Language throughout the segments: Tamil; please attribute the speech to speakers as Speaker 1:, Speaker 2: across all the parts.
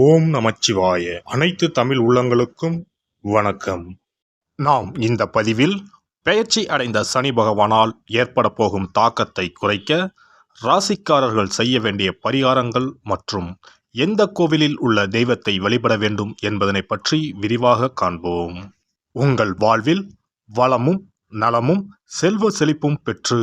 Speaker 1: ஓம் நமச்சிவாய. அனைத்து தமிழ் உள்ளங்களுக்கும் வணக்கம். நாம் இந்த பதிவில் பெயர்ச்சி அடைந்த சனி பகவானால் ஏற்பட போகும் தாக்கத்தை குறைக்க ராசிக்காரர்கள் செய்ய வேண்டிய பரிகாரங்கள் மற்றும் எந்த கோவிலில் உள்ள தெய்வத்தை வழிபட வேண்டும் என்பதனை பற்றி விரிவாக காண்போம். உங்கள் வாழ்வில் வளமும் நலமும் செல்வ செழிப்பும் பெற்று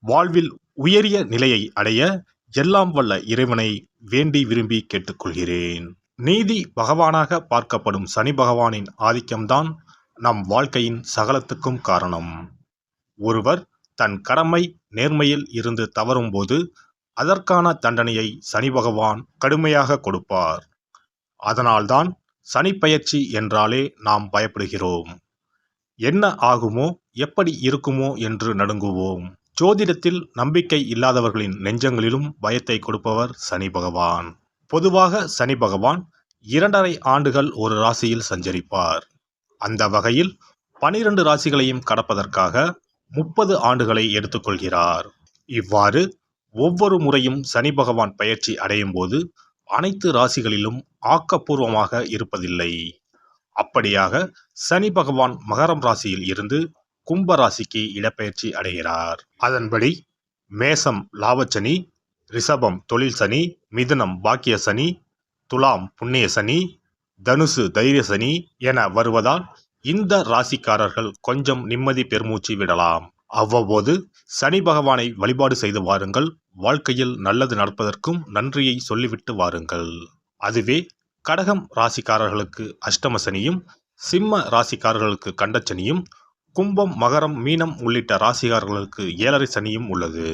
Speaker 1: வாழ்வில் உயரிய நிலையை அடைய எல்லாம் வல்ல இறைவனை வேண்டி விரும்பி கேட்டுக்கொள்கிறேன். நீதி பகவானாக பார்க்கப்படும் சனி பகவானின் ஆதிக்கம்தான் நம் வாழ்க்கையின் சகலத்துக்கும் காரணம். ஒருவர் தன் கடமை நேர்மையில் இருந்து தவறும்போது அதற்கான தண்டனையை சனி பகவான் கடுமையாக கொடுப்பார். அதனால்தான் சனி பெயர்ச்சி என்றாலே நாம் பயப்படுகிறோம். என்ன ஆகுமோ எப்படி இருக்குமோ என்று நடுங்குவோம். ஜோதிடத்தில் நம்பிக்கை இல்லாதவர்களின் நெஞ்சங்களிலும் பயத்தை கொடுப்பவர் சனி பகவான். பொதுவாக சனி பகவான் 2.5 ஆண்டுகள் ஒரு ராசியில் சஞ்சரிப்பார். அந்த வகையில் 12 ராசிகளையும் கடப்பதற்காக 30 ஆண்டுகளை எடுத்துக்கொள்கிறார். இவ்வாறு ஒவ்வொரு முறையும் சனி பகவான் பெயர்ச்சி அடையும் போது அனைத்து ராசிகளிலும் ஆக்கப்பூர்வமாக இருப்பதில்லை. அப்படியாக சனி பகவான் மகரம் ராசியில் இருந்து கும்ப ராசிக்கு இடப்பெயர்ச்சி அடைகிறார். அதன்படி மேசம் லாபச்சனி, ரிஷபம் தொழில் சனி, மிதுனம் பாக்கிய சனி, துலாம் புண்ணிய சனி, தனுசு தைரிய சனி என வருவதால் இந்த ராசிக்காரர்கள் கொஞ்சம் நிம்மதி பெருமூச்சு விடலாம். அவ்வப்போது சனி பகவானை வழிபாடு செய்து வாருங்கள். வாழ்க்கையில் நல்லது நடப்பதற்கும் நன்றியை சொல்லிவிட்டு வாருங்கள். அதுவே கடகம் ராசிக்காரர்களுக்கு அஷ்டம சனியும், சிம்ம ராசிக்காரர்களுக்கு கண்டச்சனியும், கும்பம் மகரம் மீனம் உள்ளிட்ட ராசிக்காரர்களுக்கு 7.5 சனியும் உள்ளது.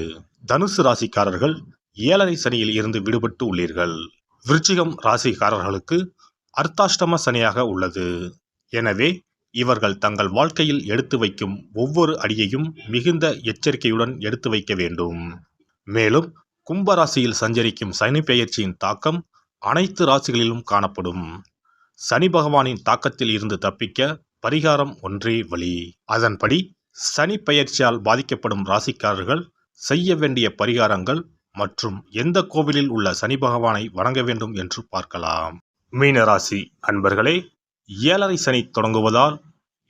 Speaker 1: தனுசு ராசிக்காரர்கள் 7.5 சனியில் இருந்து விடுபட்டு உள்ளீர்கள். விருச்சிகம் ராசிக்காரர்களுக்கு அர்த்தாஷ்டம சனியாக உள்ளது. எனவே இவர்கள் தங்கள் வாழ்க்கையில் எடுத்து வைக்கும் ஒவ்வொரு அடியையும் மிகுந்த எச்சரிக்கையுடன் எடுத்து வைக்க வேண்டும். மேலும் கும்பராசியில் சஞ்சரிக்கும் சனி பெயர்ச்சியின் தாக்கம் அனைத்து ராசிகளிலும் காணப்படும். சனி பகவானின் தாக்கத்தில் இருந்து தப்பிக்க பரிகாரம் ஒன்றே வழி. அதன்படி சனி பெயர்ச்சியால் பாதிக்கப்படும் ராசிக்காரர்கள் செய்ய வேண்டிய பரிகாரங்கள் மற்றும் எந்த கோவிலில் உள்ள சனி பகவானை வணங்க வேண்டும் என்று பார்க்கலாம். மீனராசி அன்பர்களே, 7.5 சனி தொடங்குவதால்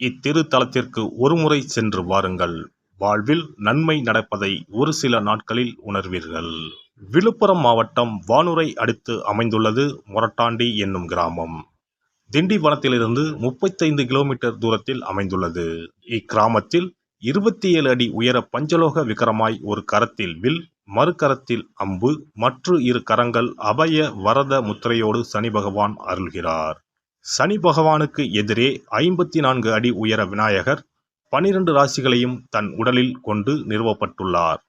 Speaker 1: இத்திருத்தலத்திற்கு ஒருமுறை சென்று வாருங்கள். வாழ்வில் நன்மை நடப்பதை ஒரு சில நாட்களில் உணர்வீர்கள். விழுப்புரம் மாவட்டம் வானூரை அடுத்து அமைந்துள்ளது மொரட்டாண்டி என்னும் கிராமம். திண்டிவனத்திலிருந்து 35 கிலோமீட்டர் தூரத்தில் அமைந்துள்ளது. இக்கிராமத்தில் 27 அடி உயர பஞ்சலோக விக்கிரமாய் ஒரு கரத்தில் வில், மறுகரத்தில் அம்பு, மற்ற 2 கரங்கள் அபய வரத முத்திரையோடு சனி பகவான் அருள்கிறார். சனி பகவானுக்கு எதிரே 54 அடி உயர விநாயகர் 12 ராசிகளையும் தன் உடலில் கொண்டு நிறுவப்பட்டுள்ளார்.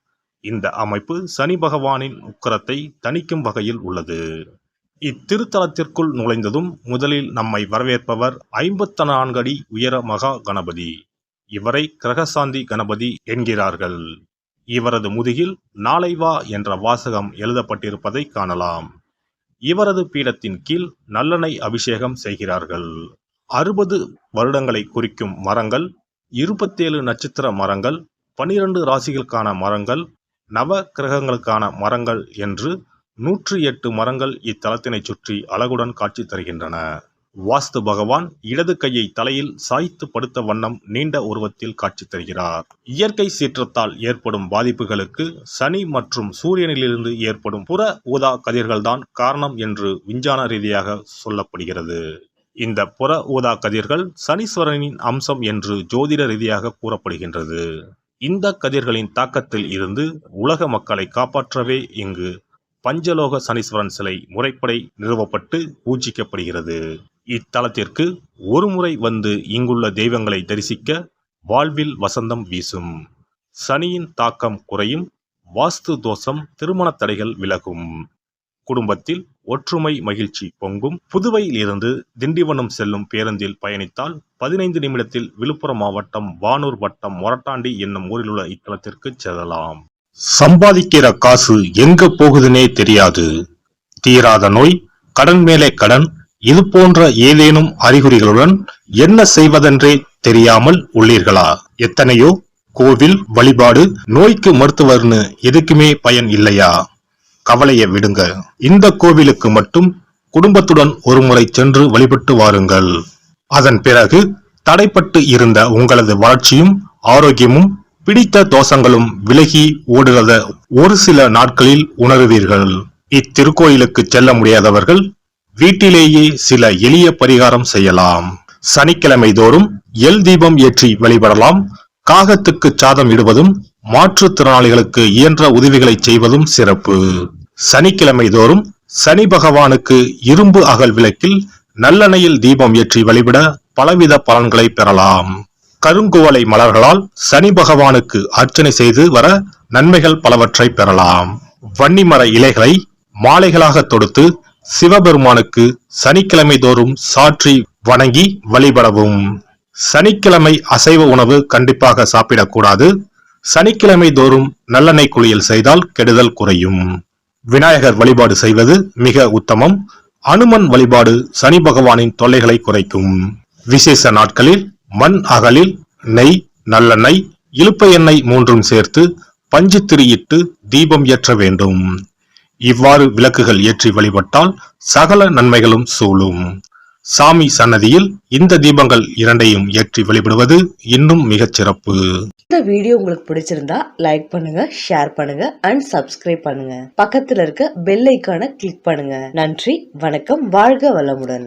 Speaker 1: இந்த அமைப்பு சனி பகவானின் உக்கிரத்தை தணிக்கும் வகையில் உள்ளது. இத்திருத்தலத்திற்குள் நுழைந்ததும் முதலில் நம்மை வரவேற்பவர் 54 அடி உயர மகா கணபதி. இவரை கிரகசாந்தி கணபதி என்கிறார்கள். இவரது முதுகில் நாளை வா என்ற வாசகம் எழுதப்பட்டிருப்பதை காணலாம். இவரது பீடத்தின் கீழ் நல்லெண்ணெய் அபிஷேகம் செய்கிறார்கள். 60 வருடங்களை குறிக்கும் மரங்கள், 27 நட்சத்திர மரங்கள், 12 ராசிகளுக்கான மரங்கள், நவ கிரகங்களுக்கான மரங்கள் என்று 108 மரங்கள் இத்தலத்தினை சுற்றி அழகுடன் காட்சி தருகின்றன. வாஸ்து பகவான் இடது கையை தலையில் சாய்த்து படுத்த வண்ணம் நீண்ட உருவத்தில் காட்சி தருகிறார். இயற்கை சீற்றத்தால் ஏற்படும் பாதிப்புகளுக்கு சனி மற்றும் சூரியனிலிருந்து ஏற்படும் புற ஊதா கதிர்கள்தான் காரணம் என்று விஞ்ஞான ரீதியாக சொல்லப்படுகிறது. இந்த புற ஊதா கதிர்கள் சனீஸ்வரனின் அம்சம் என்று ஜோதிட ரீதியாக கூறப்படுகின்றது. இந்த கதிர்களின் தாக்கத்தில் இருந்து உலக மக்களை காப்பாற்றவே இங்கு பஞ்சலோக சனீஸ்வரன் சிலை முறைப்படி நிறுவப்பட்டு பூஜிக்கப்படுகிறது. இத்தலத்திற்கு ஒருமுறை வந்து இங்குள்ள தெய்வங்களை தரிசிக்க வாழ்வில் வசந்தம் வீசும், சனியின் தாக்கம் குறையும், வாஸ்து தோஷம் திருமண தடைகள் விலகும், குடும்பத்தில் ஒற்றுமை மகிழ்ச்சி பொங்கும். புதுவையில் இருந்து திண்டிவனம் செல்லும் பேருந்தில் பயணித்தால் 15 நிமிடத்தில் விழுப்புரம் மாவட்டம் வானூர் வட்டம் மொரட்டாண்டி என்னும் ஊரில் உள்ள இத்தலத்திற்கு செல்லலாம். சம்பாதிக்கிற காசு எங்க போகுதுன்னே தெரியாது. தீராத நோய், கடன் மேலே கடன், இது போன்ற ஏதேனும் அறிகுறிகளுடன் என்ன செய்வதென்றே தெரியாமல் உள்ளீர்களா? எத்தனையோ கோவில் வழிபாடு, நோய்க்கு மருத்துவர்னு எதுக்குமே பயன் இல்லையா? கவலையை விடுங்க. இந்த கோவிலுக்கு மட்டும் குடும்பத்துடன் ஒருமுறை சென்று வழிபட்டு வாருங்கள். அதன் பிறகு தடைப்பட்டு இருந்த உங்களது வளர்ச்சியும் ஆரோக்கியமும் பிடித்த தோஷங்களும் விலகி ஓடுகிறத ஒரு சில நாட்களில் உணருவீர்கள். இத்திருக்கோயிலுக்கு செல்ல முடியாதவர்கள் வீட்டிலேயே சில எளிய பரிகாரம் செய்யலாம். சனிக்கிழமை தோறும் எல் தீபம் ஏற்றி வழிபடலாம். காகத்துக்கு சாதம் இடுவதும் மாற்றுத்திறனாளிகளுக்கு இயன்ற உதவிகளை செய்வதும் சிறப்பு. சனிக்கிழமை தோறும் சனி பகவானுக்கு இரும்பு அகல் விளக்கில் நல்லெண்ணெயில் தீபம் ஏற்றி வழிபட பலவித பலன்களை பெறலாம். கருங்குவளை மலர்களால் சனி பகவானுக்கு அர்ச்சனை செய்து வர நன்மைகள் பலவற்றை பெறலாம். வன்னிமர இலைகளை மாலைகளாக தொடுத்து சிவபெருமானுக்கு சனிக்கிழமை தோறும் சாற்றி வணங்கி வழிபடவும். சனிக்கிழமை அசைவ உணவு கண்டிப்பாக சாப்பிடக்கூடாது. சனிக்கிழமை தோறும் நல்லெண்ணெய் குளியல் செய்தால் கெடுதல் குறையும். விநாயகர் வழிபாடு செய்வது மிக உத்தமம். அனுமன் வழிபாடு சனி பகவானின் தொல்லைகளை குறைக்கும். விசேஷ நாட்களில் மண் அகலில் நெய், நல்லெண்ணெய், இலுப்பை எண்ணெய் மூன்றும் சேர்த்து பஞ்சு திரியிட்டு தீபம் ஏற்ற வேண்டும். இவ்வாறு விளக்குகள் ஏற்றி வழிபட்டால் சகல நன்மைகளும் சூழும். சாமி சன்னதியில் இந்த தீபங்கள் இரண்டையும் ஏற்றி வழிபடுவது இன்னும் மிகச் சிறப்பு.
Speaker 2: இந்த வீடியோ உங்களுக்கு பிடிச்சிருந்தா லைக் பண்ணுங்க, ஷேர் பண்ணுங்க அண்ட் சப்ஸ்கிரைப் பண்ணுங்க. பக்கத்துல இருக்க பெல் ஐகானை கிளிக் பண்ணுங்க. நன்றி, வணக்கம், வாழ்க வளமுடன்.